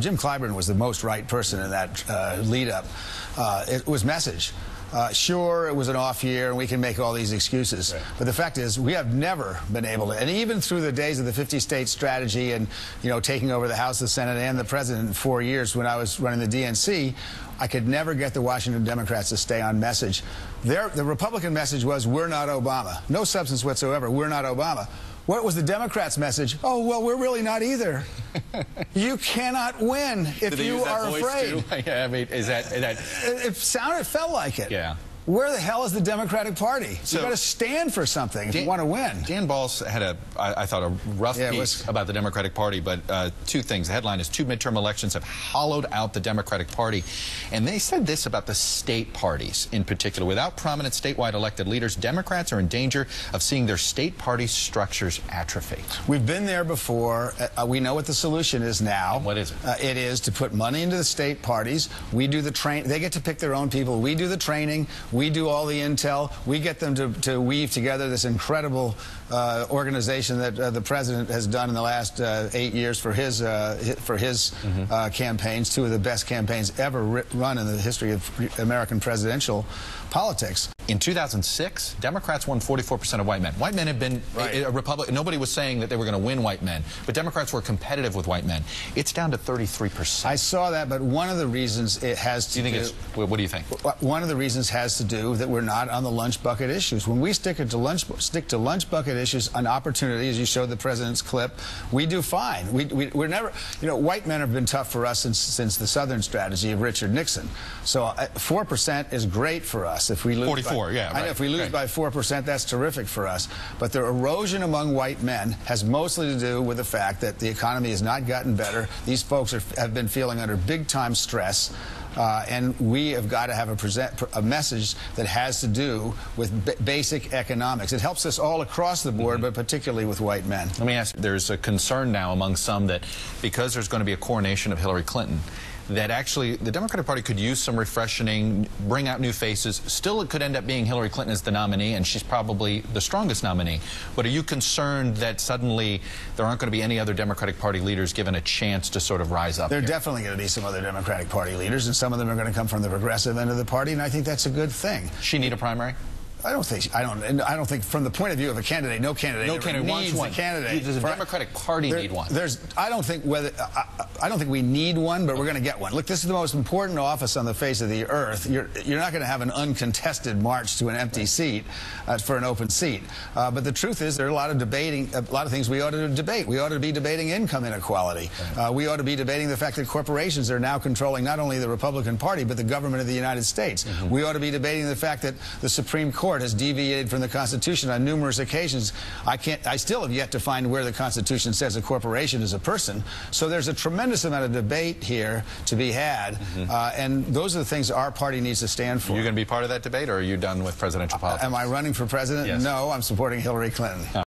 Jim Clyburn was the most right person in that lead-up. It was message. Sure, it was an off year, and we can make all these excuses. Right. But the fact is, we have never been able to, and even through the days of the 50-state strategy and, taking over the House, the Senate, and the President in 4 years when I was running the DNC, I could never get the Washington Democrats to stay on message. The Republican message was, we're not Obama. No substance whatsoever. We're not Obama. What was the Democrats' message? Oh, well, we're really not either. You cannot win if you are afraid. Yeah, I mean, is that... It felt like it. Yeah. Where the hell is the Democratic Party? So, you've got to stand for something if you want to win. Dan Balls had I thought, a rough piece about the Democratic Party, but two things. The headline is, 2 midterm elections have hollowed out the Democratic Party. And they said this about the state parties in particular. Without prominent statewide elected leaders, Democrats are in danger of seeing their state party structures atrophy. We've been there before. We know what the solution is now. And what is it? It is to put money into the state parties. We do the train. They get to pick their own people. We do the training. We do all the intel. We get them to weave together this incredible organization that the president has done in the last 8 years for his campaigns, 2 of the best campaigns ever run in the history of American presidential politics. In 2006, Democrats won 44% of white men. White men have been a Republican. Nobody was saying that they were going to win white men, but Democrats were competitive with white men. It's down to 33%. I saw that, but one of the reasons it has to what do you think? One of the reasons has to do that we're not on the lunch bucket issues. When we stick to lunch bucket issues on opportunity, as you showed the president's clip, we do fine. We're never, white men have been tough for us since the Southern strategy of Richard Nixon. So 4% is great for us. If we lose 44, yeah. Right. If we lose by 4%, that's terrific for us. But the erosion among white men has mostly to do with the fact that the economy has not gotten better. These folks have been feeling under big-time stress. And we have got to have a message that has to do with basic economics. It helps us all across the board, but particularly with white men. Let me ask you, there's a concern now among some that because there's going to be a coronation of Hillary Clinton, that actually the Democratic Party could use some refreshing, bring out new faces. Still, it could end up being Hillary Clinton as the nominee, and she's probably the strongest nominee. But are you concerned that suddenly there aren't going to be any other Democratic Party leaders given a chance to sort of rise up? There are definitely going to be some other Democratic Party leaders, and some of them are going to come from the progressive end of the party, and I think that's a good thing. She need a primary? I don't think from the point of view of a candidate, no candidate needs a candidate. Does the Democratic Party need one? I don't think we need one, but we're going to get one. Look, this is the most important office on the face of the earth. You're not going to have an uncontested march to an empty seat for an open seat. But the truth is, there are a lot of things we ought to debate. We ought to be debating income inequality. We ought to be debating the fact that corporations are now controlling not only the Republican Party, but the government of the United States. We ought to be debating the fact that the Supreme Court has deviated from the Constitution on numerous occasions. I still have yet to find where the Constitution says a corporation is a person. So there's a tremendous amount of debate here to be had, and those are the things our party needs to stand for. Are you going to be part of that debate, or are you done with presidential politics? Am I running for president? Yes. No, I'm supporting Hillary Clinton.